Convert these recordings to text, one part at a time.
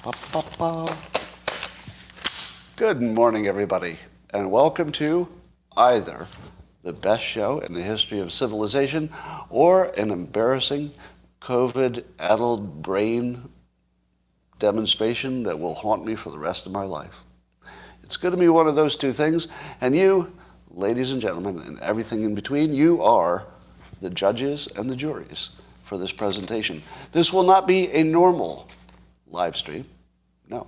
Ba-ba-ba. Good morning, everybody, and welcome to either the best show in the history of civilization or an embarrassing COVID-addled brain demonstration that will haunt me for the rest of my life. It's going to be one of those two things, and you, ladies and gentlemen, and everything in between, you are the judges and the juries for this presentation. This will not be a normal live stream. No.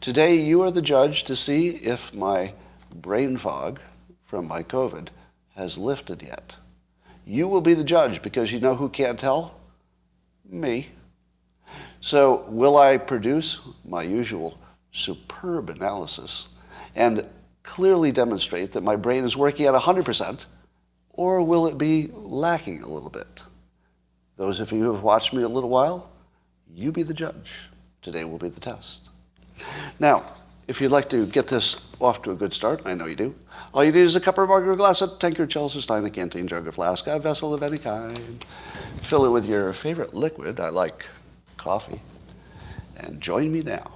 Today, you are the judge to see if my brain fog from my COVID has lifted yet. You will be the judge because you know who can't tell? Me. So will I produce my usual superb analysis and clearly demonstrate that my brain is working at 100%, or will it be lacking a little bit? Those of you who have watched me a little while, you be the judge. Today will be the test. Now, if you'd like to get this off to a good start, I know you do, all you need is a cup or mug or glass, a tankard, chalice, a stein, a canteen, jug, or flask, a vessel of any kind. Fill it with your favorite liquid. I like coffee. And join me now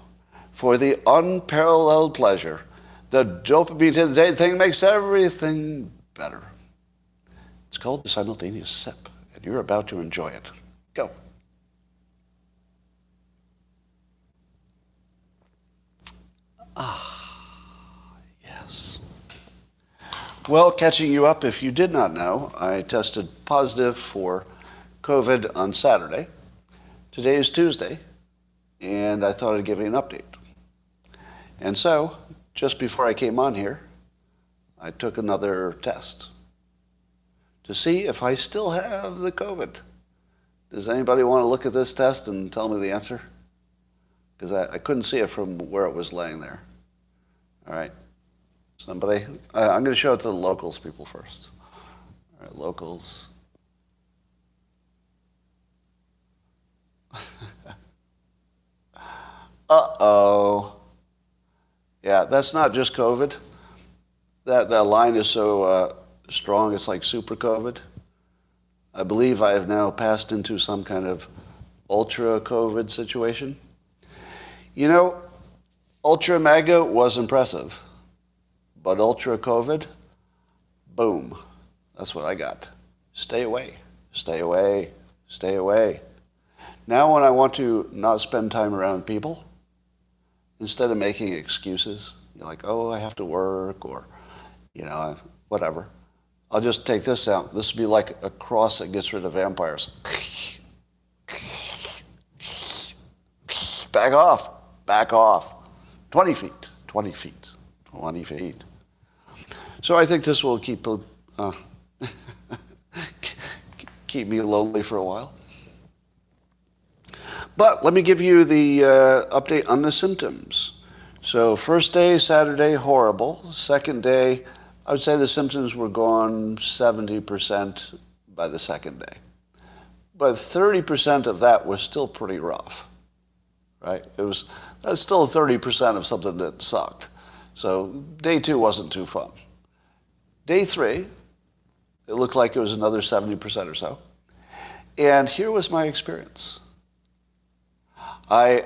for the unparalleled pleasure. The dopamine to the day thing makes everything better. It's called the simultaneous sip, and you're about to enjoy it. Go. Yes. Well, catching you up, if you did not know, I tested positive for COVID on Saturday. Today is Tuesday, and I thought I'd give you an update. And so, just before I came on here, I took another test to see if I still have the COVID. Does anybody want to look at this test and tell me the answer? Because I couldn't see it from where it was laying there. All right. Somebody? I'm going to show it to the locals people first. All right, locals. Uh-oh. Yeah, that's not just COVID. That line is so strong, it's like super COVID. I believe I have now passed into some kind of ultra COVID situation. You know, ultra mega was impressive, but ultra COVID, boom, that's what I got. Stay away, stay away, stay away. Now when I want to not spend time around people, instead of making excuses, like, oh, I have to work, or, whatever, I'll just take this out. This will be like a cross that gets rid of vampires. Back off. Back off. 20 feet, 20 feet, 20 feet. So I think this will keep me lonely for a while. But let me give you the update on the symptoms. So first day, Saturday, horrible. Second day, I would say the symptoms were gone 70% by the second day. But 30% of that was still pretty rough. Right? That's still 30% of something that sucked. So day 2 wasn't too fun. Day 3, it looked like it was another 70% or so. And here was my experience. I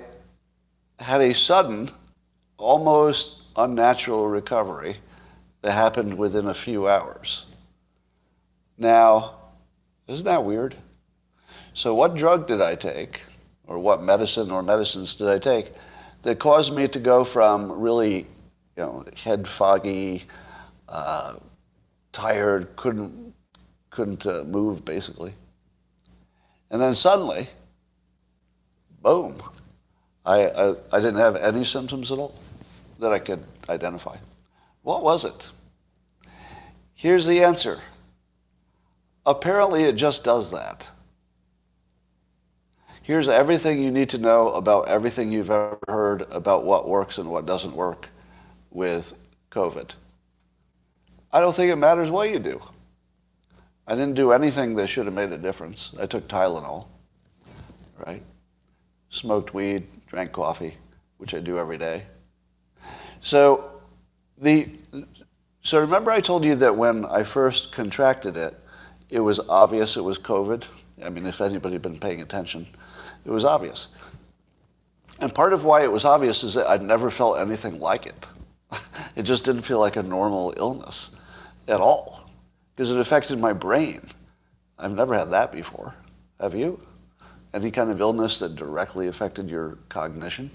had a sudden, almost unnatural recovery that happened within a few hours. Now, isn't that weird? So what drug did I take? Or what medicine or medicines did I take that caused me to go from really, head foggy, tired, couldn't move basically, and then suddenly, boom, I didn't have any symptoms at all that I could identify. What was it? Here's the answer. Apparently, it just does that. Here's everything you need to know about everything you've ever heard about what works and what doesn't work with COVID. I don't think it matters what you do. I didn't do anything that should have made a difference. I took Tylenol, right? Smoked weed, drank coffee, which I do every day. So remember I told you that when I first contracted it, it was obvious it was COVID? I mean, if anybody had been paying attention, it was obvious. And part of why it was obvious is that I'd never felt anything like it. It just didn't feel like a normal illness at all, because it affected my brain. I've never had that before. Have you? Any kind of illness that directly affected your cognition?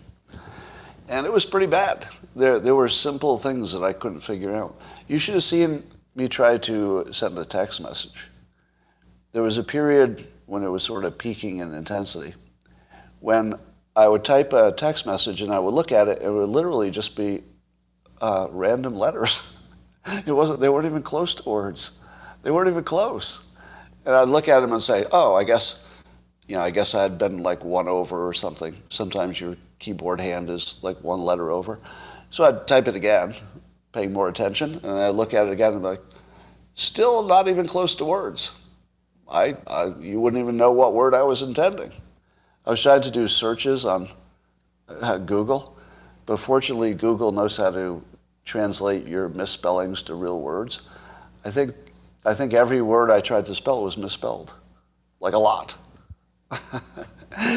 And it was pretty bad. There were simple things that I couldn't figure out. You should have seen me try to send a text message. There was a period when it was sort of peaking in intensity, when I would type a text message and I would look at it, it would literally just be random letters. They weren't even close to words. They weren't even close. And I'd look at them and say, oh, I guess I had been like one over or something. Sometimes your keyboard hand is like one letter over. So I'd type it again, paying more attention, and I'd look at it again and be like, still not even close to words. You wouldn't even know what word I was intending. I was trying to do searches on Google, but fortunately Google knows how to translate your misspellings to real words. I think every word I tried to spell was misspelled, like a lot.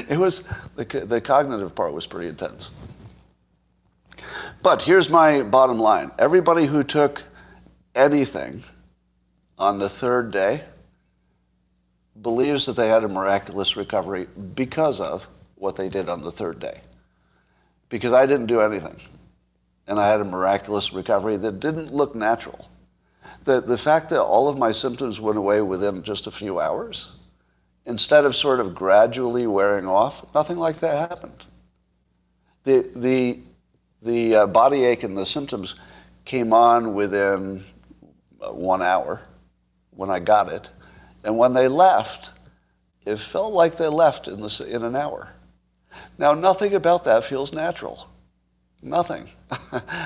It was the cognitive part was pretty intense. But here's my bottom line. Everybody who took anything on the third day believes that they had a miraculous recovery because of what they did on the third day. Because I didn't do anything. And I had a miraculous recovery that didn't look natural. The fact that all of my symptoms went away within just a few hours, instead of sort of gradually wearing off, nothing like that happened. The body ache and the symptoms came on within 1 hour when I got it. And when they left, it felt like they left in an hour. Now, nothing about that feels natural. Nothing.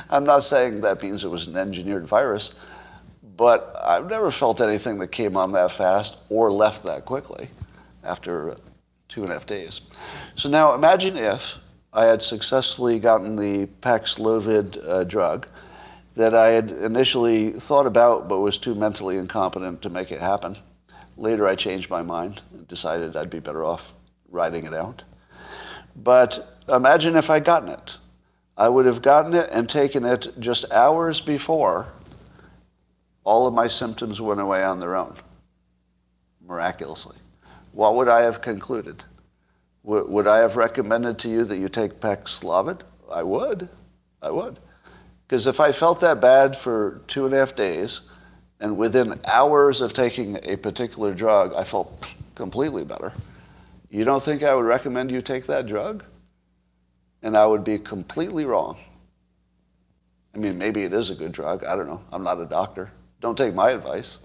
I'm not saying that means it was an engineered virus, but I've never felt anything that came on that fast or left that quickly after 2.5 days. So now imagine if I had successfully gotten the Paxlovid drug that I had initially thought about but was too mentally incompetent to make it happen. Later I changed my mind and decided I'd be better off riding it out. But imagine if I'd gotten it. I would have gotten it and taken it just hours before all of my symptoms went away on their own, miraculously. What would I have concluded? Would I have recommended to you that you take Paxlovid? I would. Because if I felt that bad for 2.5 days, and within hours of taking a particular drug, I felt completely better, you don't think I would recommend you take that drug? And I would be completely wrong. I mean, maybe it is a good drug. I don't know. I'm not a doctor. Don't take my advice.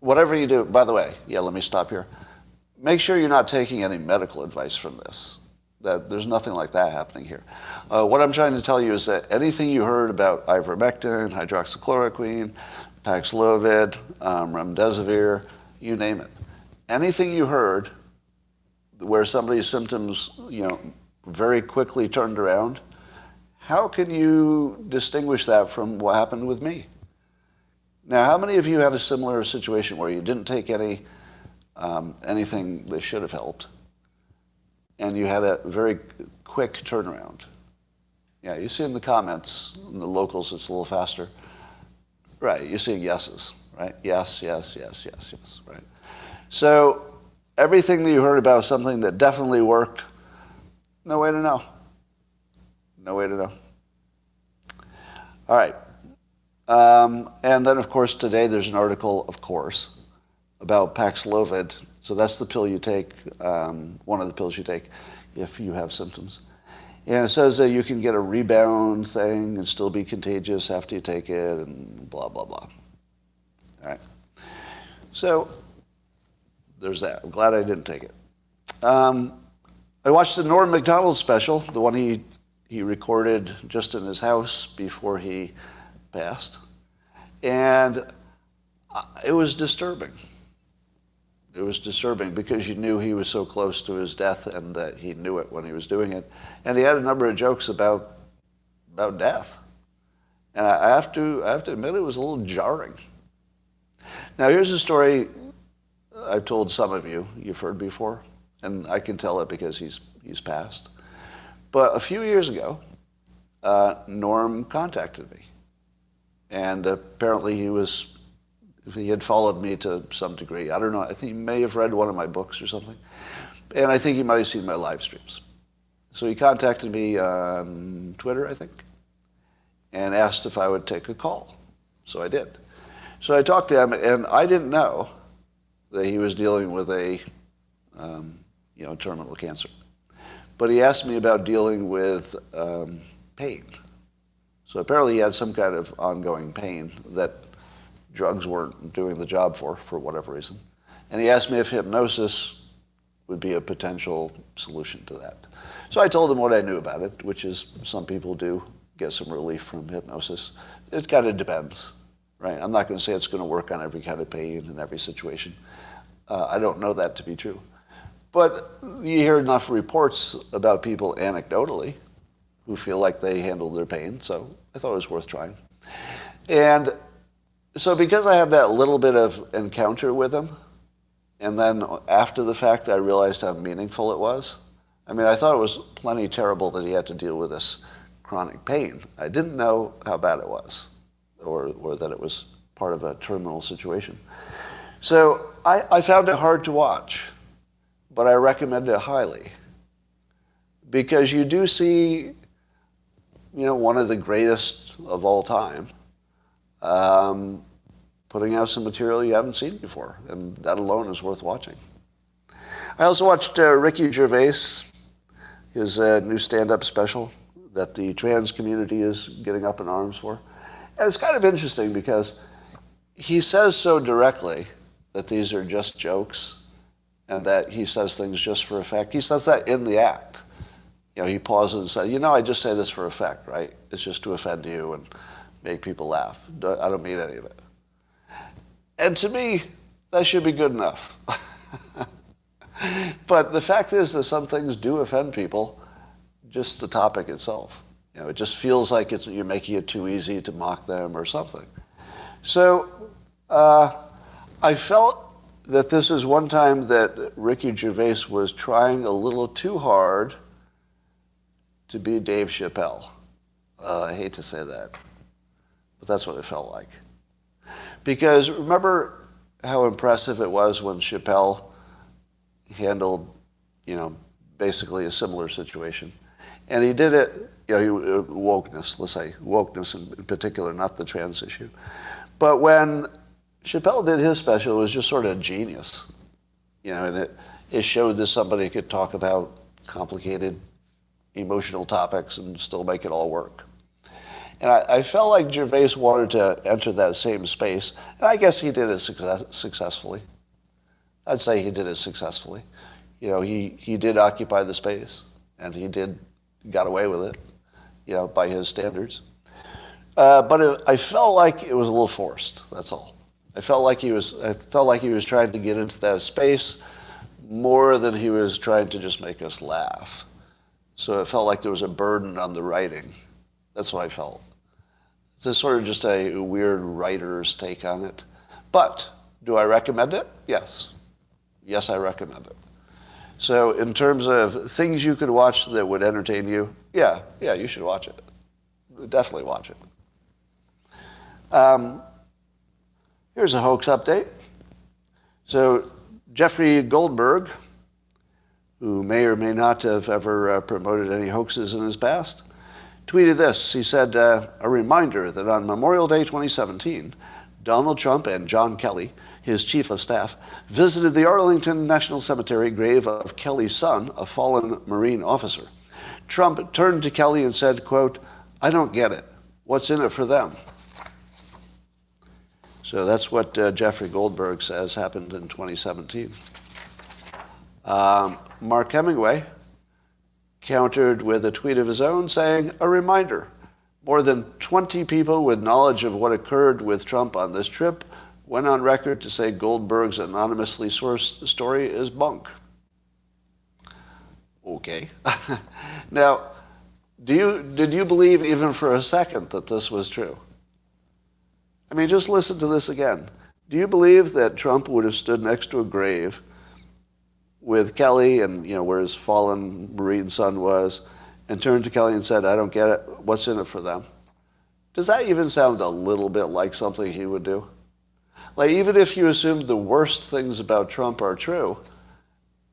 Whatever you do, by the way, let me stop here. Make sure you're not taking any medical advice from this. That there's nothing like that happening here. What I'm trying to tell you is that anything you heard about ivermectin, hydroxychloroquine, Paxlovid, remdesivir, you name it. Anything you heard where somebody's symptoms, very quickly turned around, how can you distinguish that from what happened with me? Now, how many of you had a similar situation where you didn't take anything that should have helped, and you had a very quick turnaround? Yeah, you see in the comments, in the locals, it's a little faster. Right, you're seeing yeses, right? Yes, right? So everything that you heard about something that definitely worked, no way to know. No way to know. All right. And then, of course, today there's an article, of course, about Paxlovid. So that's the pill you take, one of the pills you take if you have symptoms. And it says that you can get a rebound thing and still be contagious after you take it and blah, blah, blah. All right. So there's that. I'm glad I didn't take it. I watched the Norm McDonald special, the one he recorded just in his house before he passed. And it was disturbing. It was disturbing because you knew he was so close to his death and that he knew it when he was doing it. And he had a number of jokes about death. And I have to admit it was a little jarring. Now here's a story I've told some of you, you've heard before, and I can tell it because he's passed. But a few years ago, Norm contacted me. And apparently he had followed me to some degree. I don't know. I think he may have read one of my books or something. And I think he might have seen my live streams. So he contacted me on Twitter, I think, and asked if I would take a call. So I did. So I talked to him, and I didn't know that he was dealing with a terminal cancer. But he asked me about dealing with pain. So apparently he had some kind of ongoing pain that drugs weren't doing the job for whatever reason. And he asked me if hypnosis would be a potential solution to that. So I told him what I knew about it, which is some people do get some relief from hypnosis. It kind of depends, right? I'm not going to say it's going to work on every kind of pain in every situation. I don't know that to be true. But you hear enough reports about people anecdotally who feel like they handled their pain, so I thought it was worth trying. And so because I had that little bit of encounter with him, and then after the fact I realized how meaningful it was. I mean, I thought it was plenty terrible that he had to deal with this chronic pain. I didn't know how bad it was, or that it was part of a terminal situation. So I found it hard to watch, but I recommend it highly. Because you do see, one of the greatest of all time, putting out some material you haven't seen before, and that alone is worth watching. I also watched Ricky Gervais, his new stand-up special that the trans community is getting up in arms for. And it's kind of interesting because he says so directly that these are just jokes and that he says things just for effect. He says that in the act. He pauses and says, I just say this for effect, right? It's just to offend you and make people laugh. I don't mean any of it. And to me, that should be good enough. But the fact is that some things do offend people, just the topic itself. It just feels like you're making it too easy to mock them or something. So I felt that this is one time that Ricky Gervais was trying a little too hard to be Dave Chappelle. I hate to say that, but that's what it felt like. Because remember how impressive it was when Chappelle handled, basically a similar situation. And he did it, wokeness, let's say, wokeness in particular, not the trans issue. But when Chappelle did his special, it was just sort of genius. And it showed that somebody could talk about complicated emotional topics and still make it all work. And I felt like Gervais wanted to enter that same space, and I guess he did it successfully. I'd say he did it successfully. He did occupy the space, and he got away with it, by his standards. But I felt like it was a little forced. That's all. I felt like he was trying to get into that space more than he was trying to just make us laugh. So it felt like there was a burden on the writing. That's what I felt. It's sort of just a weird writer's take on it. But do I recommend it? Yes. Yes, I recommend it. So in terms of things you could watch that would entertain you, yeah, you should watch it. Definitely watch it. Here's a hoax update. So Jeffrey Goldberg, who may or may not have ever promoted any hoaxes in his past, tweeted this. He said, a reminder that on Memorial Day 2017, Donald Trump and John Kelly, his chief of staff, visited the Arlington National Cemetery grave of Kelly's son, a fallen Marine officer. Trump turned to Kelly and said, quote, "I don't get it. What's in it for them?" So that's what Jeffrey Goldberg says happened in 2017. Mark Hemingway countered with a tweet of his own saying, a reminder, more than 20 people with knowledge of what occurred with Trump on this trip went on record to say Goldberg's anonymously sourced story is bunk. Okay. Now, did you believe even for a second that this was true? I mean, just listen to this again. Do you believe that Trump would have stood next to a grave with Kelly and, where his fallen Marine son was, and turned to Kelly and said, "I don't get it. What's in it for them?" Does that even sound a little bit like something he would do? Like, even if you assume the worst things about Trump are true,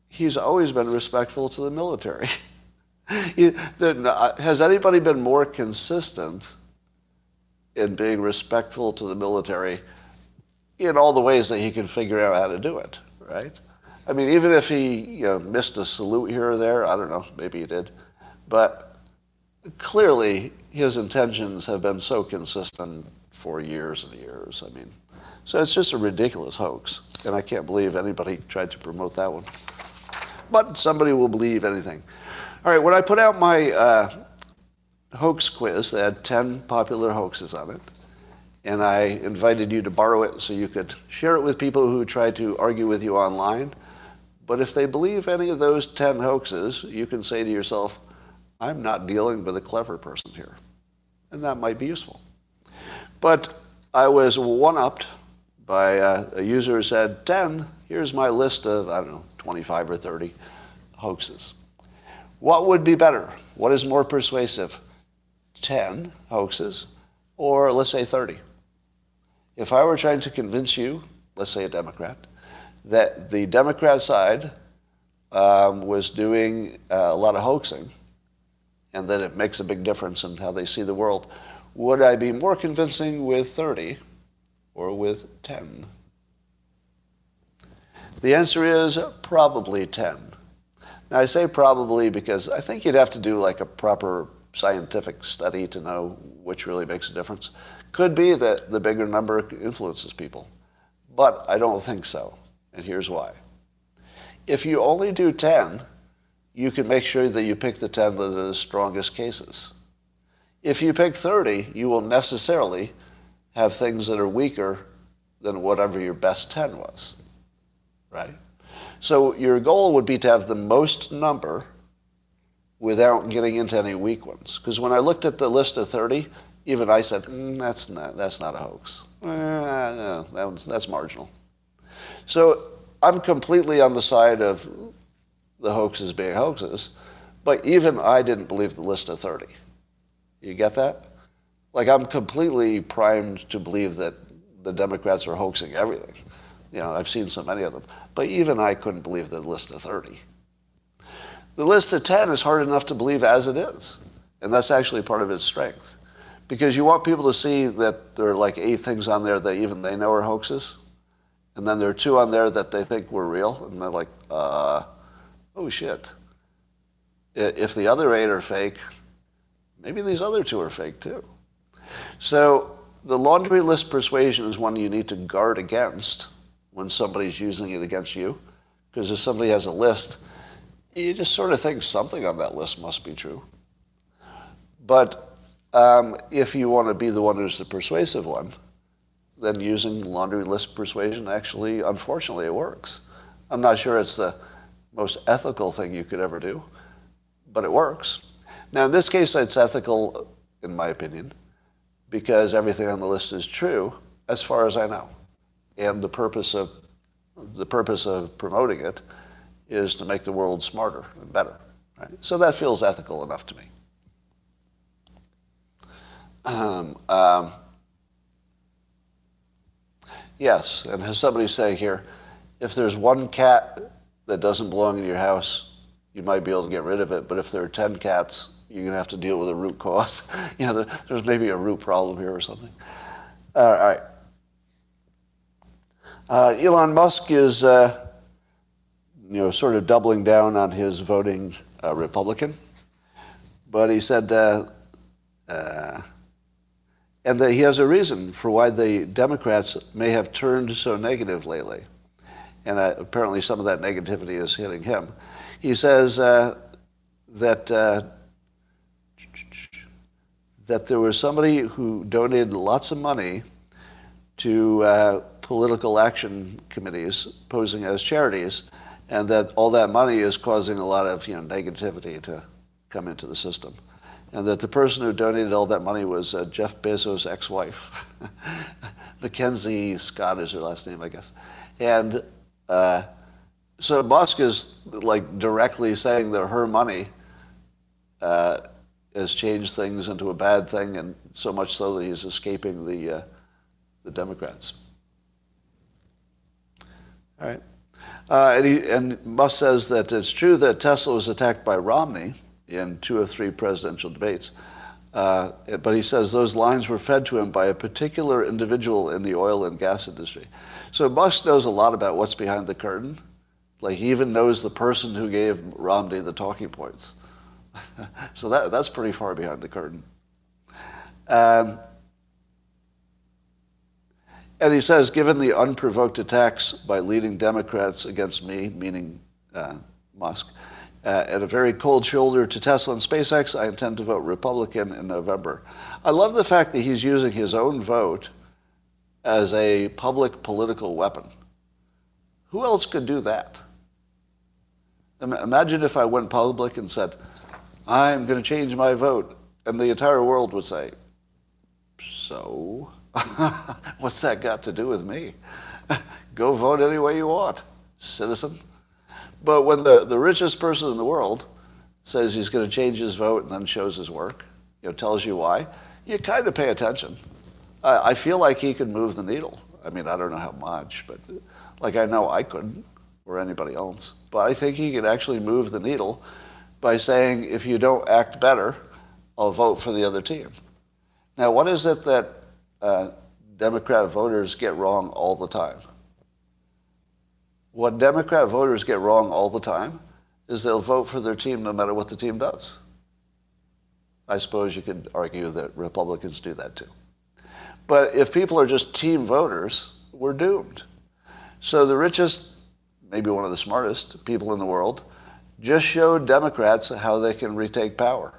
he's always been respectful to the military. Has anybody been more consistent in being respectful to the military in all the ways that he can figure out how to do it, right? I mean, even if he missed a salute here or there, I don't know, maybe he did, but clearly his intentions have been so consistent for years and years. I mean, so it's just a ridiculous hoax, and I can't believe anybody tried to promote that one. But somebody will believe anything. All right, when I put out my hoax quiz, they had 10 popular hoaxes on it, and I invited you to borrow it so you could share it with people who try to argue with you online. But if they believe any of those 10 hoaxes, you can say to yourself, I'm not dealing with a clever person here. And that might be useful. But I was one-upped by a user who said, 10, here's my list of, 25 or 30 hoaxes. What would be better? What is more persuasive? 10 hoaxes, or let's say 30. If I were trying to convince you, let's say a Democrat, that the Democrat side was doing a lot of hoaxing and that it makes a big difference in how they see the world, would I be more convincing with 30 or with 10? The answer is probably 10. Now, I say probably because I think you'd have to do like a proper scientific study to know which really makes a difference. Could be that the bigger number influences people, but I don't think so, and here's why. If you only do 10, you can make sure that you pick the 10 that are the strongest cases. If you pick 30, you will necessarily have things that are weaker than whatever your best 10 was, right? So your goal would be to have the most number without getting into any weak ones. Because when I looked at the list of 30, even I said, that's not a hoax. No, that's marginal. So I'm completely on the side of the hoaxes being hoaxes, but even I didn't believe the list of 30. You get that? Like, I'm completely primed to believe that the Democrats are hoaxing everything. I've seen so many of them. But even I couldn't believe the list of 30. The list of 10 is hard enough to believe as it is. And that's actually part of its strength. Because you want people to see that there are like 8 things on there that even they know are hoaxes. And then there are 2 on there that they think were real. And they're like, oh shit. If the other 8 are fake, maybe these other 2 are fake too. So the laundry list persuasion is one you need to guard against when somebody's using it against you. Because if somebody has a list, you just sort of think something on that list must be true. But if you want to be the one who's the persuasive one, then using laundry list persuasion actually, unfortunately, it works. I'm not sure it's the most ethical thing you could ever do, but it works. Now, in this case, it's ethical, in my opinion, because everything on the list is true, as far as I know. And the purpose of promoting it is to make the world smarter and better. Right? So that feels ethical enough to me. Yes, and as somebody saying here, if there's one cat that doesn't belong in your house, you might be able to get rid of it. But if there are 10 cats, you're going to have to deal with a root cause. There's maybe a root problem here or something. All right. Elon Musk is, sort of doubling down on his voting Republican. But he said and that he has a reason for why the Democrats may have turned so negative lately. And apparently some of that negativity is hitting him. He says that there was somebody who donated lots of money to political action committees posing as charities, and that all that money is causing a lot of negativity to come into the system. And that the person who donated all that money was Jeff Bezos' ex-wife. Mackenzie Scott is her last name, I guess. And so Musk is like directly saying that her money has changed things into a bad thing, and so much so that he's escaping the Democrats. All right. And Musk says that it's true that Tesla was attacked by Romney in 2 of 3 presidential debates, but he says those lines were fed to him by a particular individual in the oil and gas industry. So Musk knows a lot about what's behind the curtain. Like, he even knows the person who gave Romney the talking points. So that's pretty far behind the curtain. And he says, given the unprovoked attacks by leading Democrats against me, meaning Musk, and a very cold shoulder to Tesla and SpaceX, I intend to vote Republican in November. I love the fact that he's using his own vote as a public political weapon. Who else could do that? Imagine if I went public and said, I'm going to change my vote, and the entire world would say, so? What's that got to do with me? Go vote any way you want, citizen. But when the richest person in the world says he's going to change his vote and then shows his work, tells you why, you kind of pay attention. I feel like he could move the needle. I mean, I don't know how much, but like I know I couldn't or anybody else. But I think he could actually move the needle by saying, if you don't act better, I'll vote for the other team. Now, what is it that Democrat voters get wrong all the time? What Democrat voters get wrong all the time is they'll vote for their team no matter what the team does. I suppose you could argue that Republicans do that too. But if people are just team voters, we're doomed. So the richest, maybe one of the smartest people in the world, just showed Democrats how they can retake power.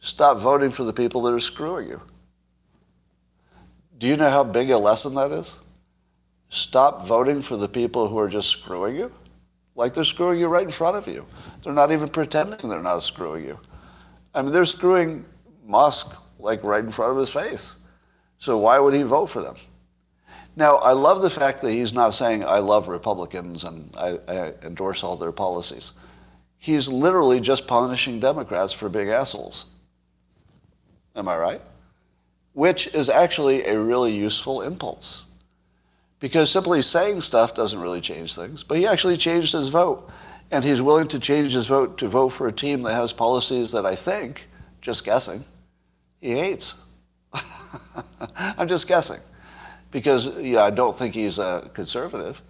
Stop voting for the people that are screwing you. Do you know how big a lesson that is? Stop voting for the people who are just screwing you. Like they're screwing you right in front of you. They're not even pretending they're not screwing you. I mean, they're screwing Musk like right in front of his face. So why would he vote for them? Now, I love the fact that he's not saying, I love Republicans and I endorse all their policies. He's literally just punishing Democrats for being assholes. Am I right? Which is actually a really useful impulse. Because simply saying stuff doesn't really change things. But he actually changed his vote. And he's willing to change his vote to vote for a team that has policies that I think, just guessing, he hates. I'm just guessing. Because I don't think he's a conservative.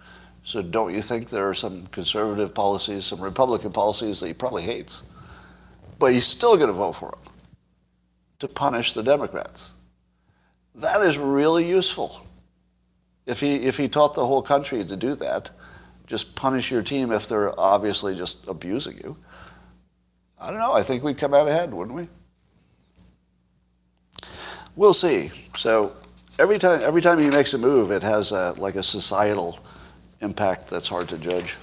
So don't you think there are some conservative policies, some Republican policies that he probably hates? But he's still going to vote for them to punish the Democrats. That is really useful. If he taught the whole country to do that, just punish your team if they're obviously just abusing you, I don't know, I think we'd come out ahead, wouldn't we? We'll see. So every time he makes a move, it has like a societal impact that's hard to judge.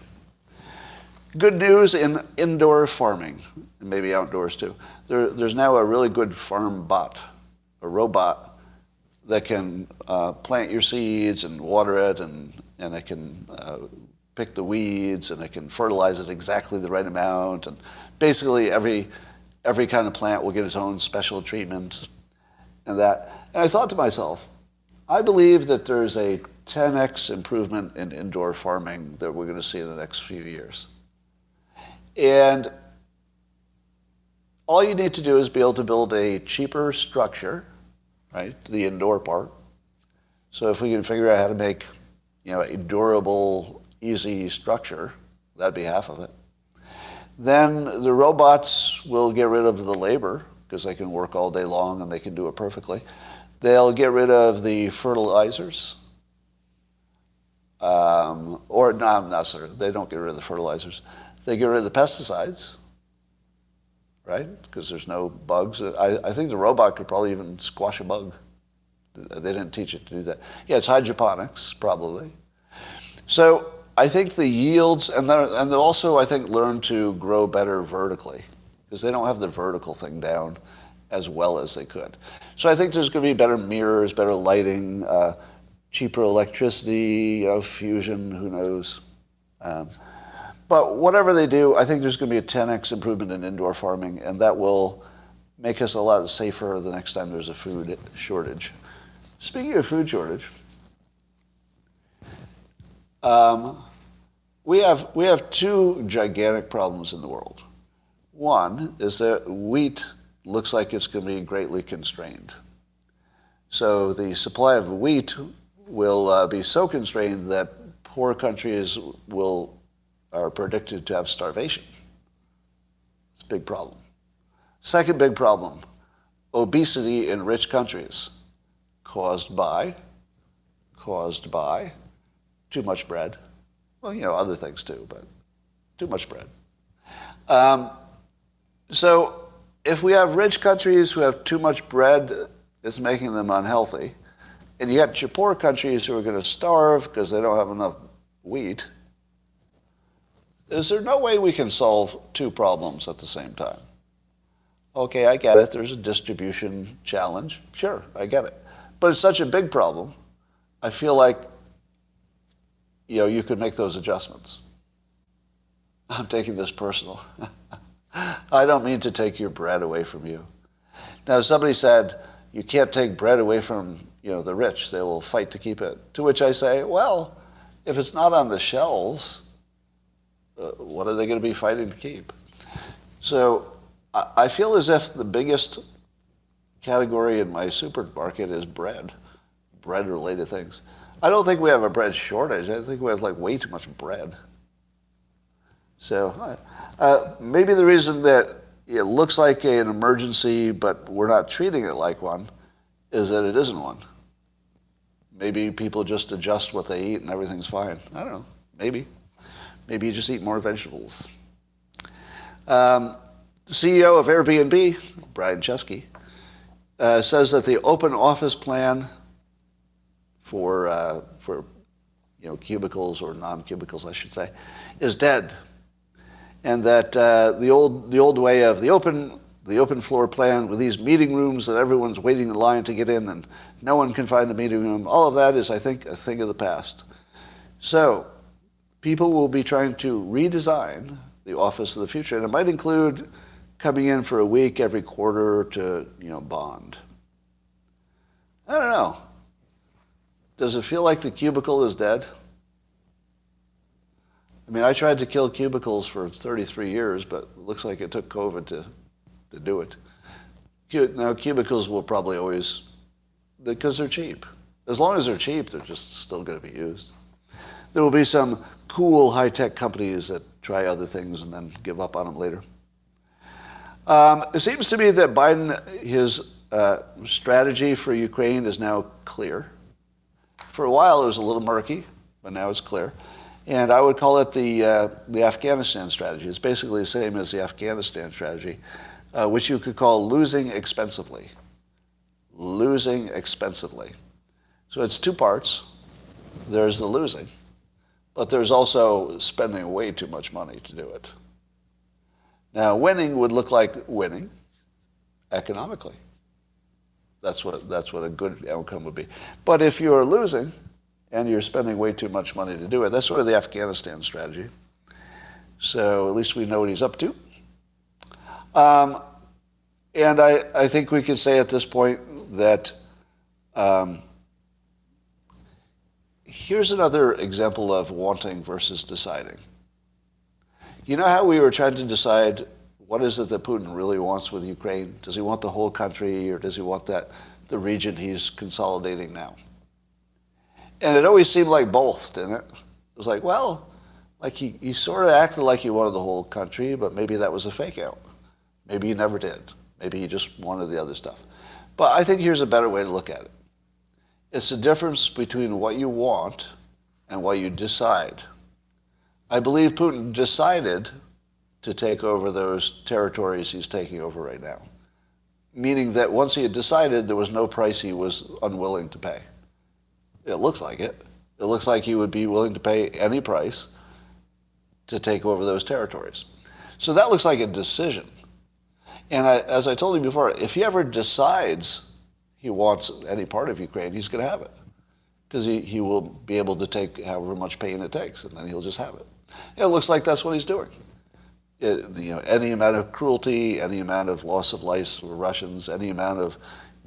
Good news in indoor farming, and maybe outdoors too. There's now a really good farm bot, a robot that can plant your seeds and water it, and it can pick the weeds, and it can fertilize it exactly the right amount. And basically every kind of plant will get its own special treatment and that. And I thought to myself, I believe that there's a 10x improvement in indoor farming that we're going to see in the next few years. And all you need to do is be able to build a cheaper structure, right, the indoor part. So if we can figure out how to make, a durable, easy structure, that'd be half of it. Then the robots will get rid of the labor because they can work all day long and they can do it perfectly. They'll get rid of the fertilizers. Or no, not sir, they don't get rid of the fertilizers. They get rid of the pesticides, right? Because there's no bugs. I think the robot could probably even squash a bug. They didn't teach it to do that. Yeah, it's hydroponics, probably. So I think the yields, and they'll also, I think, learn to grow better vertically, because they don't have the vertical thing down as well as they could. So I think there's going to be better mirrors, better lighting, cheaper electricity, fusion, who knows. But But whatever they do, I think there's going to be a 10x improvement in indoor farming, and that will make us a lot safer the next time there's a food shortage. Speaking of food shortage, we have two gigantic problems in the world. One is that wheat looks like it's going to be greatly constrained. So the supply of wheat will be so constrained that poor countries are predicted to have starvation. It's a big problem. Second big problem, obesity in rich countries caused by too much bread. Well, other things too, but too much bread. So if we have rich countries who have too much bread, it's making them unhealthy. And you got your poor countries who are going to starve because they don't have enough wheat. Is there no way we can solve two problems at the same time? Okay, I get it. There's a distribution challenge. Sure, I get it. But it's such a big problem, I feel like you could make those adjustments. I'm taking this personal. I don't mean to take your bread away from you. Now, somebody said, you can't take bread away from the rich. They will fight to keep it. To which I say, well, if it's not on the shelves, what are they going to be fighting to keep? So I feel as if the biggest category in my supermarket is bread-related things. I don't think we have a bread shortage. I think we have way too much bread. So maybe the reason that it looks like an emergency, but we're not treating it like one, is that it isn't one. Maybe people just adjust what they eat and everything's fine. I don't know. Maybe. Maybe you just eat more vegetables. The CEO of Airbnb, Brian Chesky, says that the open office plan for cubicles or non-cubicles, I should say, is dead, and that the old way of the open floor plan with these meeting rooms that everyone's waiting in line to get in and no one can find a meeting room, all of that is, I think, a thing of the past. So people will be trying to redesign the office of the future, and it might include coming in for a week every quarter to bond. I don't know. Does it feel like the cubicle is dead? I mean, I tried to kill cubicles for 33 years, but it looks like it took COVID to do it. Now, cubicles will probably always, because they're cheap. As long as they're cheap, they're just still going to be used. There will be some cool high-tech companies that try other things and then give up on them later. It seems to me that Biden, his strategy for Ukraine is now clear. For a while, it was a little murky, but now it's clear. And I would call it the Afghanistan strategy. It's basically the same as the Afghanistan strategy, which you could call losing expensively. Losing expensively. So it's two parts. There's the losing, but there's also spending way too much money to do it. Now, winning would look like winning economically. That's what a good outcome would be. But if you're losing and you're spending way too much money to do it, that's sort of the Afghanistan strategy. So at least we know what he's up to. And I think we can say at this point that here's another example of wanting versus deciding. You know how we were trying to decide what is it that Putin really wants with Ukraine? Does he want the whole country, or does he want the region he's consolidating now? And it always seemed like both, didn't it? It was like, well, like he sort of acted like he wanted the whole country, but maybe that was a fake out. Maybe he never did. Maybe he just wanted the other stuff. But I think here's a better way to look at it. It's the difference between what you want and what you decide. I believe Putin decided to take over those territories he's taking over right now, meaning that once he had decided, there was no price he was unwilling to pay. It looks like it. It looks like he would be willing to pay any price to take over those territories. So that looks like a decision. And as I told you before, if he ever decides he wants any part of Ukraine, he's going to have it, because he will be able to take however much pain it takes, and then he'll just have it. It looks like that's what he's doing. Any amount of cruelty, any amount of loss of life for Russians, any amount of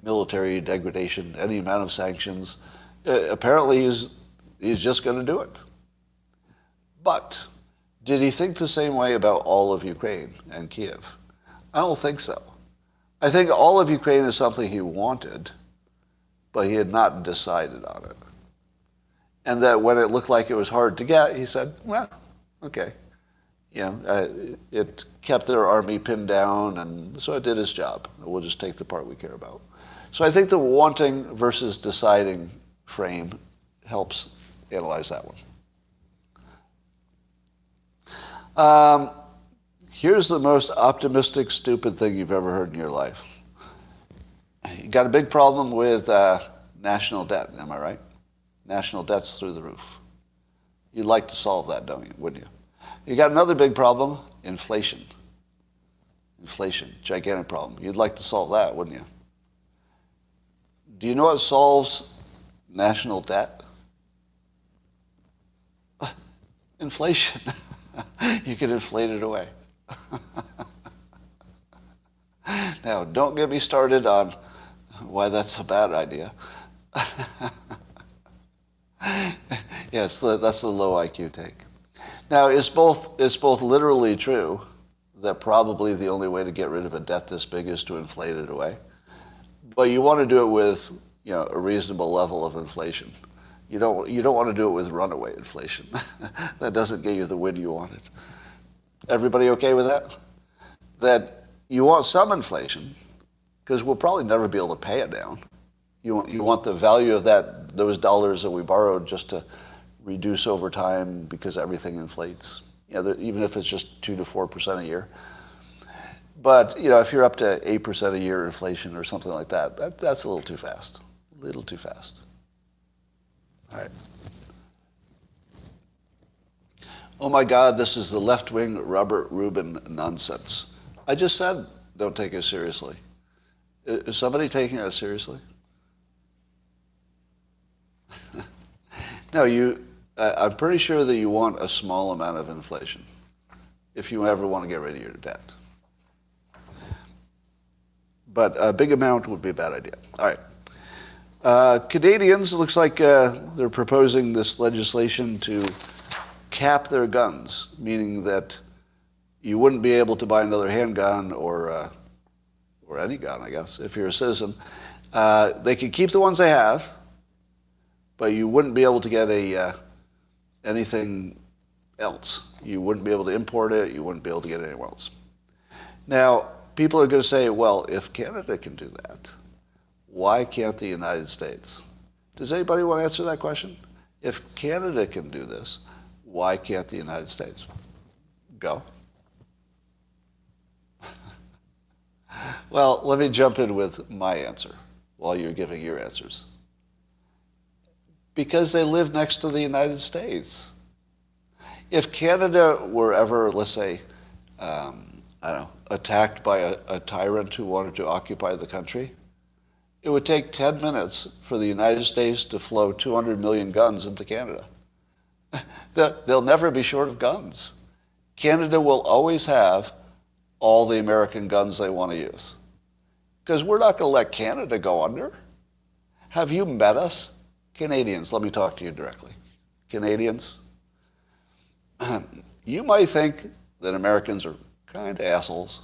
military degradation, any amount of sanctions, apparently he's just going to do it. But did he think the same way about all of Ukraine and Kiev? I don't think so. I think all of Ukraine is something he wanted, but he had not decided on it. And that when it looked like it was hard to get, he said, well, okay. It kept their army pinned down, and so it did its job. We'll just take the part we care about. So I think the wanting versus deciding frame helps analyze that one. Here's the most optimistic, stupid thing you've ever heard in your life. You got a big problem with national debt, am I right? National debt's through the roof. You'd like to solve that, don't you? Wouldn't you? You got another big problem, inflation. Inflation, gigantic problem. You'd like to solve that, wouldn't you? Do you know what solves national debt? Inflation. You can inflate it away. Now, don't get me started on why that's a bad idea. Yes, that's the low IQ take. Now, it's both literally true that probably the only way to get rid of a debt this big is to inflate it away. But you want to do it with, a reasonable level of inflation. You don't want to do it with runaway inflation. That doesn't get you the win you wanted. Everybody okay with that? That you want some inflation, because we'll probably never be able to pay it down. You want the value of those dollars that we borrowed just to reduce over time because everything inflates. Even if it's just 2 to 4% a year. But if you're up to 8% a year inflation or something like that, that's a little too fast. A little too fast. All right. Oh my God, this is the left-wing Robert Rubin nonsense. I just said don't take it seriously. Is somebody taking that seriously? No, I'm pretty sure that you want a small amount of inflation if you ever want to get rid of your debt. But a big amount would be a bad idea. All right. Canadians, looks like they're proposing this legislation to cap their guns, meaning that you wouldn't be able to buy another handgun or any gun, I guess, if you're a citizen. They can keep the ones they have, but you wouldn't be able to get anything else. You wouldn't be able to import it. You wouldn't be able to get it anywhere else. Now, people are going to say, well, if Canada can do that, why can't the United States? Does anybody want to answer that question? If Canada can do this, why can't the United States? Go. Well, let me jump in with my answer while you're giving your answers. Because they live next to the United States. If Canada were ever, let's say, attacked by a tyrant who wanted to occupy the country, it would take 10 minutes for the United States to flow 200 million guns into Canada. They'll never be short of guns. Canada will always have all the American guns they want to use. Because we're not going to let Canada go under. Have you met us? Canadians, let me talk to you directly. Canadians, you might think that Americans are kind of assholes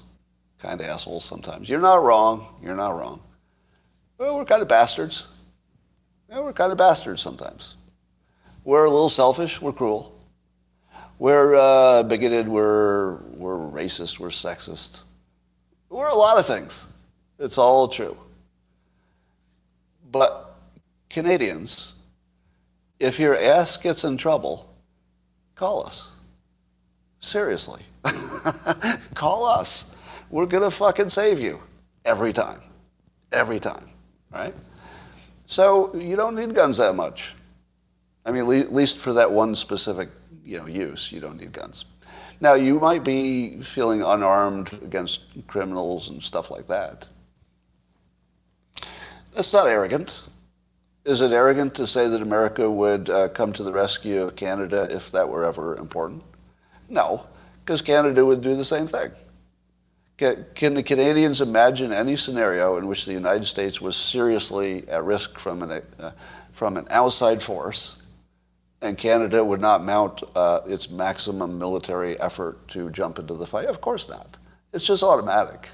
sometimes. You're not wrong. Well, we're kind of bastards. Yeah, we're kind of bastards sometimes. We're a little selfish. We're cruel. We're bigoted. We're racist. We're sexist. We're a lot of things. It's all true. But Canadians, if your ass gets in trouble, call us. Seriously. Call us. We're going to fucking save you. Every time. Right? So you don't need guns that much. I mean, at least for that one specific use, you don't need guns. Now, you might be feeling unarmed against criminals and stuff like that. That's not arrogant. Is it arrogant to say that America would come to the rescue of Canada if that were ever important? No, because Canada would do the same thing. Can the Canadians imagine any scenario in which the United States was seriously at risk from an outside force, and Canada would not mount its maximum military effort to jump into the fight? Of course not. It's just automatic,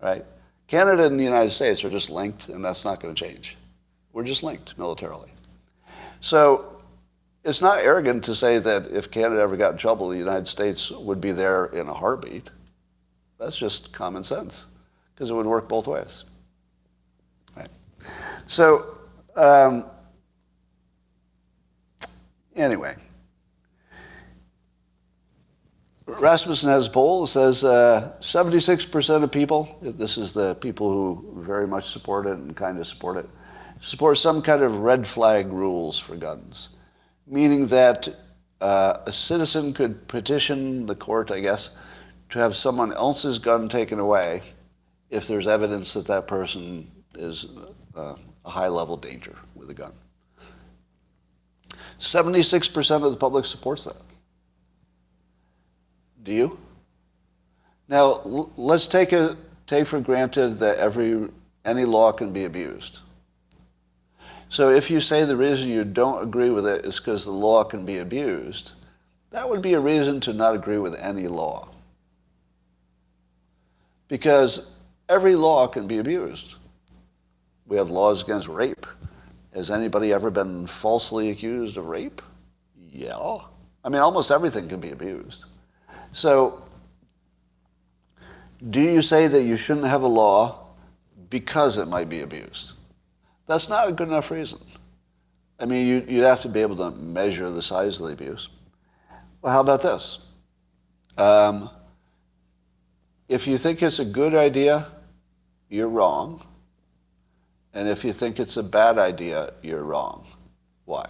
right? Canada and the United States are just linked, and that's not going to change. We're just linked militarily. So it's not arrogant to say that if Canada ever got in trouble, the United States would be there in a heartbeat. That's just common sense, because it would work both ways. Right? So, anyway, Rasmussen has a poll that says 76% of people, this is the people who very much support it and kind of support it, support some kind of red flag rules for guns, meaning that a citizen could petition the court, I guess, to have someone else's gun taken away if there's evidence that that person is a high-level danger with a gun. 76% of the public supports that. Do you? Now, let's take for granted that any law can be abused. So if you say the reason you don't agree with it is because the law can be abused, that would be a reason to not agree with any law. Because every law can be abused. We have laws against rape. Has anybody ever been falsely accused of rape? Yeah. I mean, almost everything can be abused. So, do you say that you shouldn't have a law because it might be abused? That's not a good enough reason. I mean, you'd have to be able to measure the size of the abuse. Well, how about this? If you think it's a good idea, you're wrong. And if you think it's a bad idea, you're wrong. Why?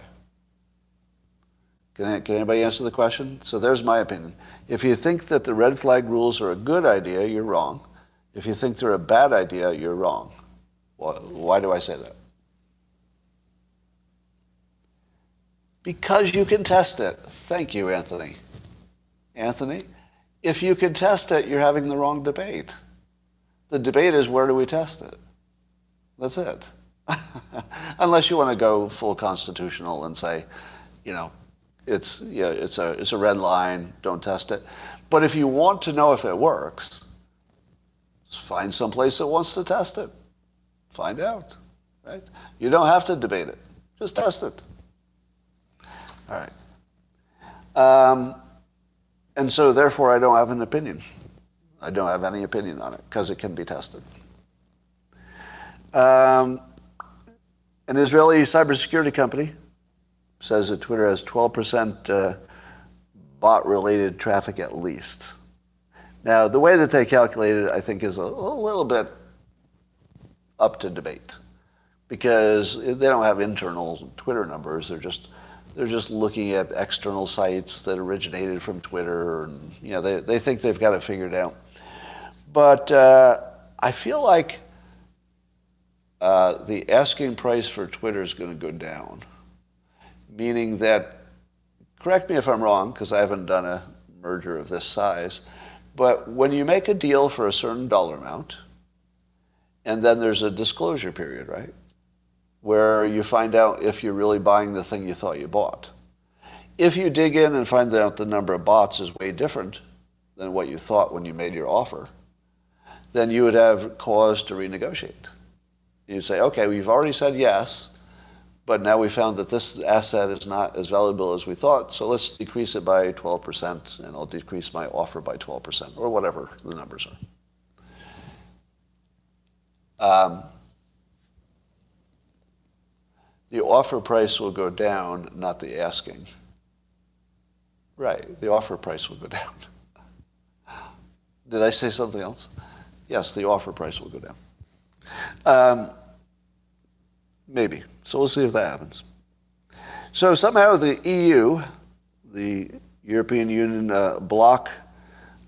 Can anybody answer the question? So there's my opinion. If you think that the red flag rules are a good idea, you're wrong. If you think they're a bad idea, you're wrong. Why do I say that? Because you can test it. Thank you, Anthony. Anthony, if you can test it, you're having the wrong debate. The debate is, where do we test it? That's it. Unless you want to go full constitutional and say, it's a red line, don't test it. But if you want to know if it works, just find some place that wants to test it. Find out, right? You don't have to debate it. Just test it. All right. And so therefore I don't have an opinion. I don't have any opinion on it because it can be tested. An Israeli cybersecurity company says that Twitter has 12% bot-related traffic at least. Now, the way that they calculate it, I think, is a little bit up to debate because they don't have internal Twitter numbers. They're just looking at external sites that originated from Twitter, and they think they've got it figured out. But I feel like the asking price for Twitter is going to go down, meaning that, correct me if I'm wrong, because I haven't done a merger of this size, but when you make a deal for a certain dollar amount, and then there's a disclosure period, right, where you find out if you're really buying the thing you thought you bought. If you dig in and find out the number of bots is way different than what you thought when you made your offer, then you would have cause to renegotiate. You'd say, okay, we've already said yes, but now we found that this asset is not as valuable as we thought, so let's decrease it by 12%, and I'll decrease my offer by 12%, or whatever the numbers are. The offer price will go down, not the asking. Right, the offer price will go down. Did I say something else? Yes, the offer price will go down. Maybe. So we'll see if that happens. So somehow the EU, the European Union bloc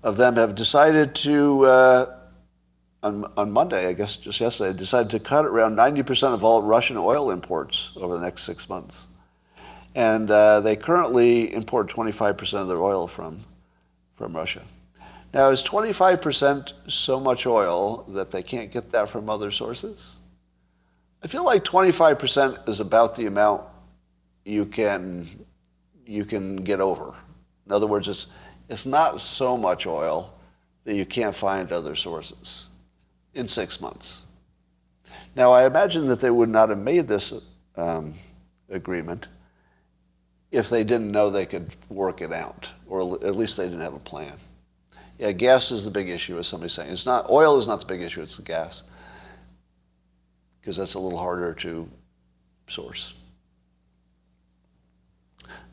of them, have decided to, on Monday, I guess just yesterday, decided to cut around 90% of all Russian oil imports over the next 6 months. And they currently import 25% of their oil from from Russia. Now, is 25% so much oil that they can't get that from other sources? I feel like 25% is about the amount you can get over. In other words, it's not so much oil that you can't find other sources in 6 months. Now, I imagine that they would not have made this agreement if they didn't know they could work it out, or at least they didn't have a plan. Yeah, gas is the big issue, as somebody's saying. Oil is not the big issue, it's the gas, because that's a little harder to source.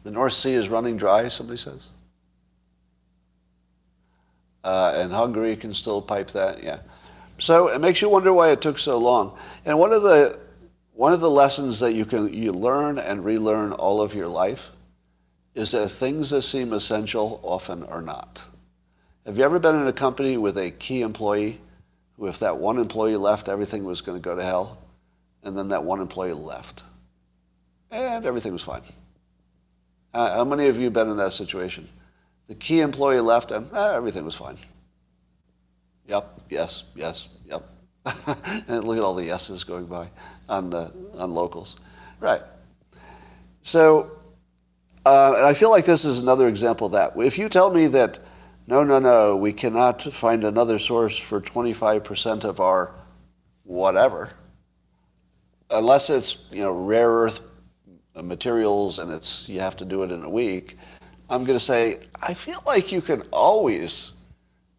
The North Sea is running dry, somebody says. And Hungary can still pipe that, yeah. So it makes you wonder why it took so long. And one of the lessons that you learn and relearn all of your life is that things that seem essential often are not. Have you ever been in a company with a key employee who, if that one employee left, everything was going to go to hell, and then that one employee left, and everything was fine? How many of you have been in that situation? The key employee left, and everything was fine. Yep, yes, yes, yep. And look at all the yeses going by on locals. Right. So, and I feel like this is another example of that. If you tell me that, no, we cannot find another source for 25% of our whatever, unless it's rare earth materials and you have to do it in a week, I'm going to say, I feel like you can always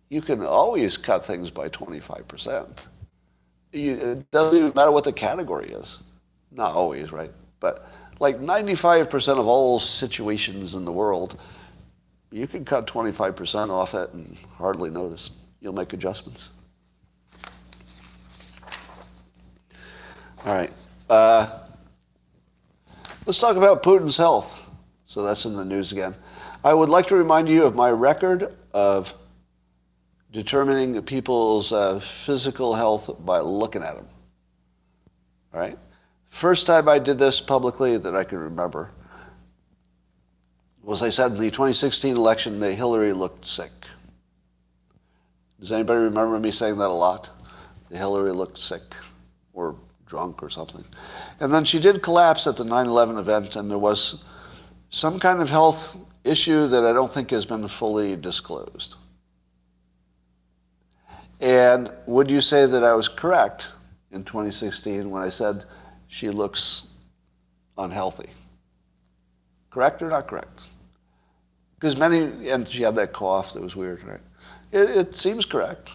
cut things by 25%. It doesn't even matter what the category is. Not always, right? But like 95% of all situations in the world, you can cut 25% off it and hardly notice. You'll make adjustments. All right. Let's talk about Putin's health. So that's in the news again. I would like to remind you of my record of determining people's physical health by looking at them. All right? First time I did this publicly that I can remember was I said in the 2016 election that Hillary looked sick. Does anybody remember me saying that a lot? That Hillary looked sick or drunk or something. And then she did collapse at the 9/11 event, and there was some kind of health issue that I don't think has been fully disclosed. And would you say that I was correct in 2016 when I said she looks unhealthy? Correct or not correct? Because and she had that cough that was weird, right? It seems correct.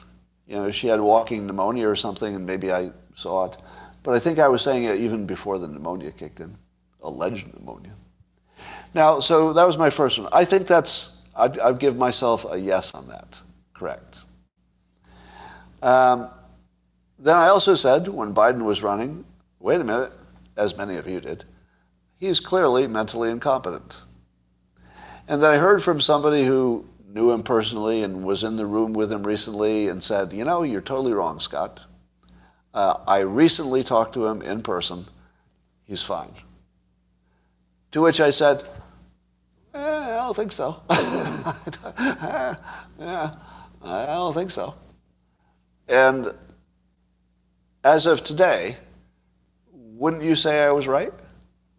She had walking pneumonia or something, and maybe I saw it. But I think I was saying it even before the pneumonia kicked in, alleged pneumonia. Now, so that was my first one. I think I'd give myself a yes on that. Correct. Then I also said, when Biden was running, wait a minute, as many of you did, he's clearly mentally incompetent. And then I heard from somebody who knew him personally and was in the room with him recently and said, you're totally wrong, Scott. I recently talked to him in person. He's fine. To which I said, I don't think so. Yeah, I don't think so. And as of today, wouldn't you say I was right?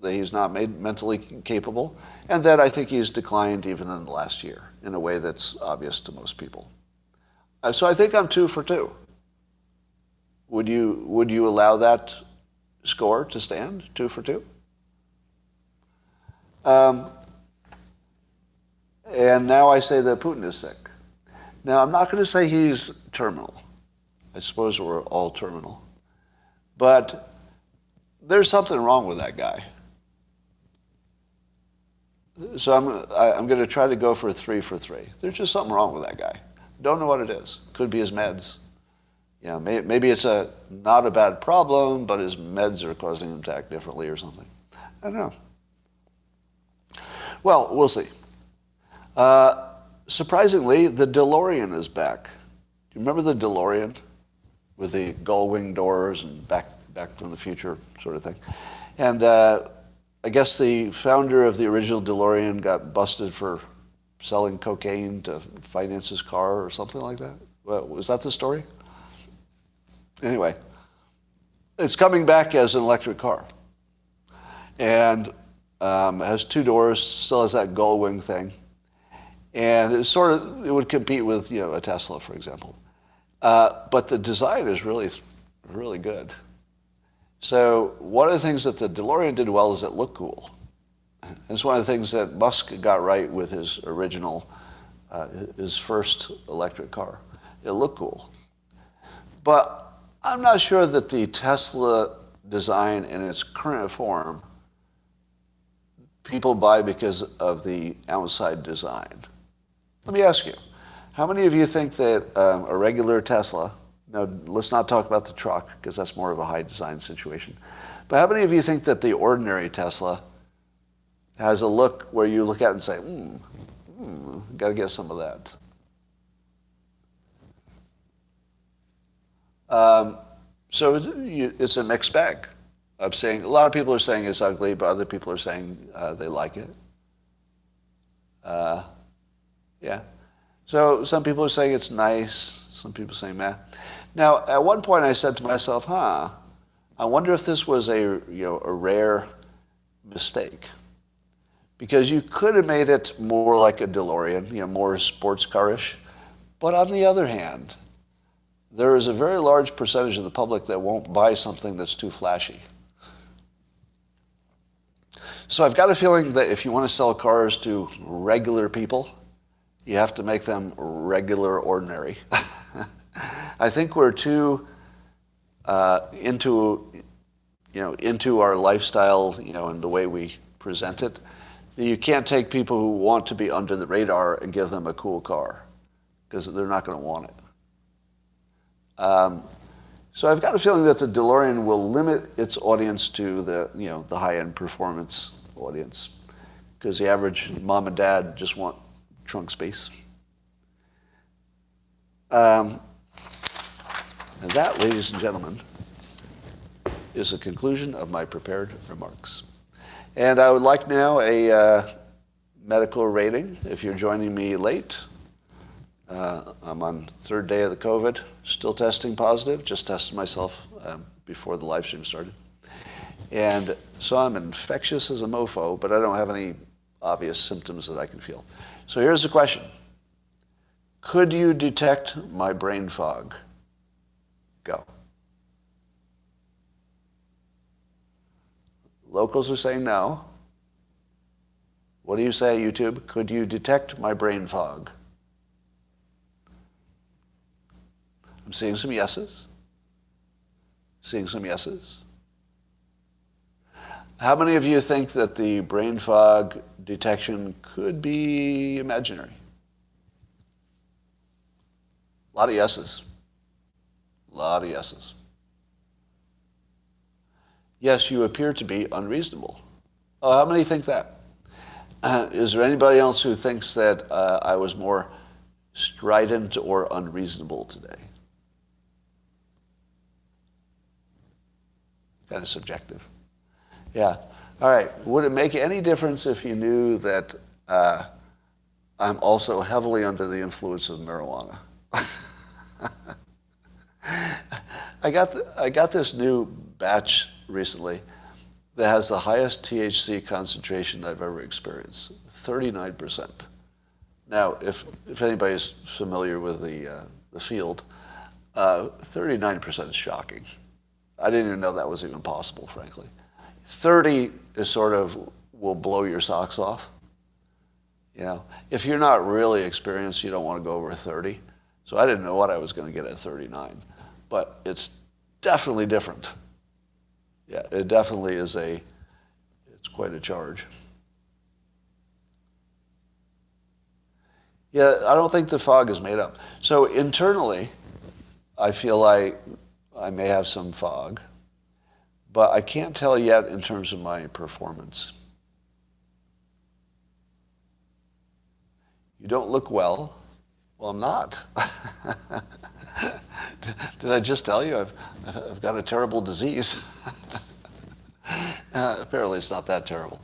That he's not made mentally capable? And that I think he's declined even in the last year in a way that's obvious to most people. So I think I'm 2 for 2. Would you allow that score to stand, 2 for 2? And now I say that Putin is sick. Now, I'm not going to say he's terminal. I suppose we're all terminal. But there's something wrong with that guy. So I'm going to try to go for 3 for 3. There's just something wrong with that guy. Don't know what it is. Could be his meds. Maybe it's not a bad problem, but his meds are causing him to act differently or something. I don't know. Well, we'll see. Surprisingly, the DeLorean is back. Do you remember the DeLorean with the gull-wing doors and back from the future sort of thing? And I guess the founder of the original DeLorean got busted for selling cocaine to finance his car or something like that. Was that the story? Anyway, it's coming back as an electric car. And has 2 doors, still has that gull wing thing. And it would compete with, a Tesla, for example. But the design is really, really good. So one of the things that the DeLorean did well is it looked cool. It's one of the things that Musk got right with his original, his first electric car. It looked cool. But I'm not sure that the Tesla design in its current form people buy because of the outside design. Let me ask you, how many of you think that a regular Tesla, now let's not talk about the truck because that's more of a high design situation, but how many of you think that the ordinary Tesla has a look where you look at it and say, got to get some of that? So it's a mixed bag. I'm saying a lot of people are saying it's ugly, but other people are saying they like it. Yeah. So some people are saying it's nice. Some people are saying meh. Now, at one point, I said to myself, I wonder if this was a rare mistake, because you could have made it more like a DeLorean, more sports car-ish. But on the other hand, there is a very large percentage of the public that won't buy something that's too flashy. So I've got a feeling that if you want to sell cars to regular people, you have to make them regular ordinary. I think we're too into our lifestyle, and the way we present it, that you can't take people who want to be under the radar and give them a cool car, because they're not going to want it. So I've got a feeling that the DeLorean will limit its audience to the high-end performance audience, because the average mom and dad just want trunk space. And that, ladies and gentlemen, is the conclusion of my prepared remarks. And I would like now a medical rating. If you're joining me late, I'm on 3rd day of the COVID, still testing positive, just tested myself before the live stream started. And so I'm infectious as a mofo, but I don't have any obvious symptoms that I can feel. So here's the question. Could you detect my brain fog? Go. Locals are saying no. What do you say, YouTube? Could you detect my brain fog? I'm seeing some yeses. Seeing some yeses. How many of you think that the brain fog detection could be imaginary? A lot of yeses. A lot of yeses. Yes, you appear to be unreasonable. Oh, how many think that? Is there anybody else who thinks that I was more strident or unreasonable today? Kind of subjective. Yeah. All right. Would it make any difference if you knew that I'm also heavily under the influence of marijuana? I got this new batch recently that has the highest THC concentration I've ever experienced, 39%. Now, if anybody's familiar with the field, 39% is shocking. I didn't even know that was even possible, frankly. 30 is sort of will blow your socks off. If you're not really experienced, you don't want to go over 30. So I didn't know what I was going to get at 39, but it's definitely different. Yeah, it definitely is it's quite a charge. Yeah, I don't think the fog is made up. So internally, I feel like I may have some fog, but I can't tell yet in terms of my performance. You don't look well. Well, I'm not. Did I just tell you I've got a terrible disease? Apparently it's not that terrible.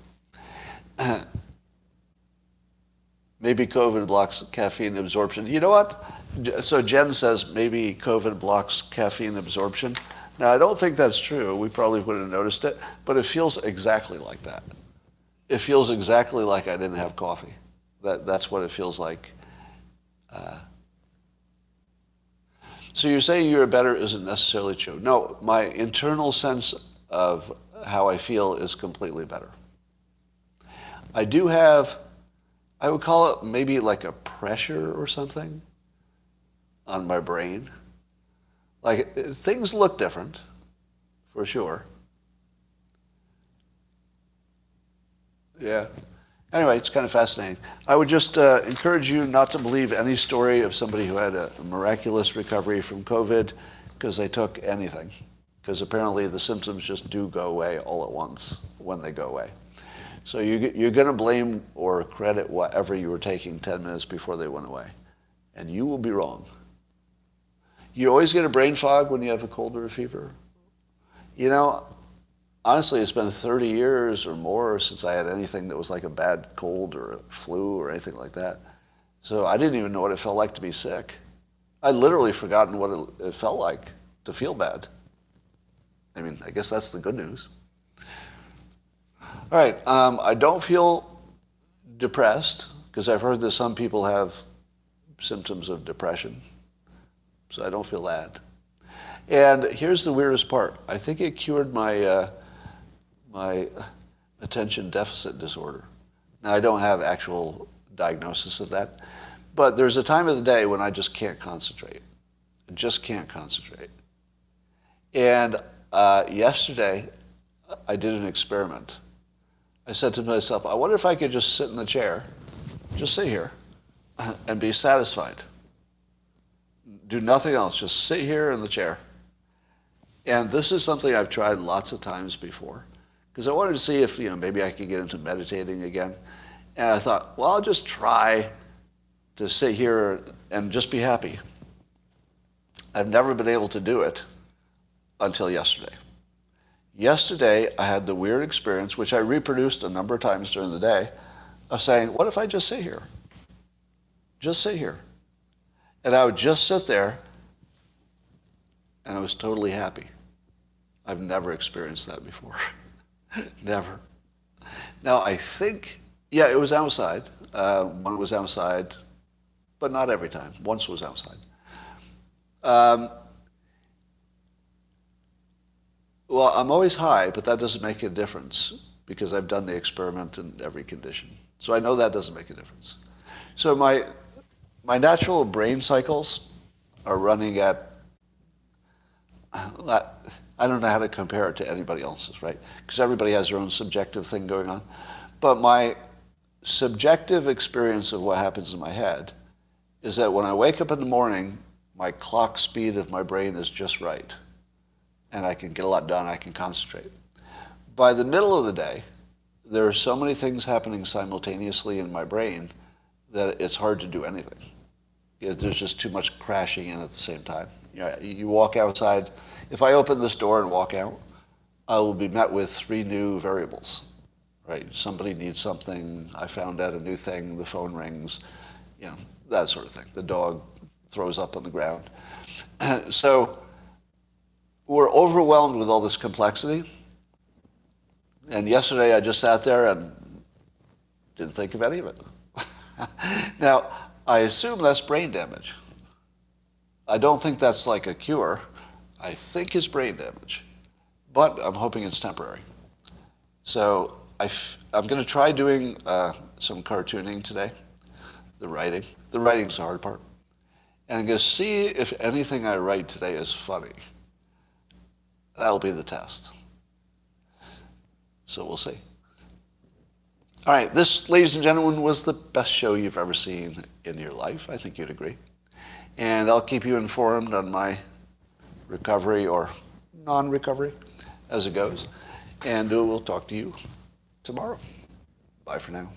Maybe COVID blocks caffeine absorption. You know what? So Jen says maybe COVID blocks caffeine absorption. Now, I don't think that's true. We probably wouldn't have noticed it, but it feels exactly like that. It feels exactly like I didn't have coffee. That's what it feels like. So you're saying you're better isn't necessarily true. No, my internal sense of how I feel is completely better. I do have, I would call it maybe like a pressure or something on my brain. Like, things look different, for sure. Yeah. Anyway, it's kind of fascinating. I would just encourage you not to believe any story of somebody who had a miraculous recovery from COVID because they took anything. Because apparently the symptoms just do go away all at once when they go away. So you're going to blame or credit whatever you were taking 10 minutes before they went away. And you will be wrong. You always get a brain fog when you have a cold or a fever. You know, honestly, it's been 30 years or more since I had anything that was like a bad cold or a flu or anything like that. So I didn't even know what it felt like to be sick. I'd literally forgotten what it felt like to feel bad. I mean, I guess that's the good news. All right, I don't feel depressed because I've heard that some people have symptoms of depression. So I don't feel that. And here's the weirdest part. I think it cured my my attention deficit disorder. Now, I don't have actual diagnosis of that, but there's a time of the day when I just can't concentrate. I just can't concentrate. And yesterday, I did an experiment. I said to myself, I wonder if I could just sit in the chair, just sit here, and be satisfied. Do nothing else, just sit here in the chair. And this is something I've tried lots of times before, because I wanted to see if, maybe I could get into meditating again. And I thought, well, I'll just try to sit here and just be happy. I've never been able to do it until yesterday. Yesterday, I had the weird experience, which I reproduced a number of times during the day, of saying, what if I just sit here? Just sit here. And I would just sit there, and I was totally happy. I've never experienced that before. Never. Now, I think, yeah, it was outside. One was outside, but not every time. Once was outside. Well, I'm always high, but that doesn't make a difference because I've done the experiment in every condition. So I know that doesn't make a difference. So my natural brain cycles are running at, I don't know how to compare it to anybody else's, right? Because everybody has their own subjective thing going on. But my subjective experience of what happens in my head is that when I wake up in the morning, my clock speed of my brain is just right. And I can get a lot done, I can concentrate. By the middle of the day, there are so many things happening simultaneously in my brain that it's hard to do anything. There's just too much crashing in at the same time. You walk outside. If I open this door and walk out, I will be met with 3 new variables, right? Somebody needs something, I found out a new thing, the phone rings, that sort of thing. The dog throws up on the ground. So we're overwhelmed with all this complexity. And yesterday I just sat there and didn't think of any of it. Now, I assume that's brain damage. I don't think that's like a cure. I think it's brain damage. But I'm hoping it's temporary. So I'm going to try doing some cartooning today, the writing. The writing's the hard part. And I'm going to see if anything I write today is funny. That'll be the test. So we'll see. All right, this, ladies and gentlemen, was the best show you've ever seen in your life. I think you'd agree. And I'll keep you informed on my recovery or non-recovery as it goes. And we'll talk to you tomorrow. Bye for now.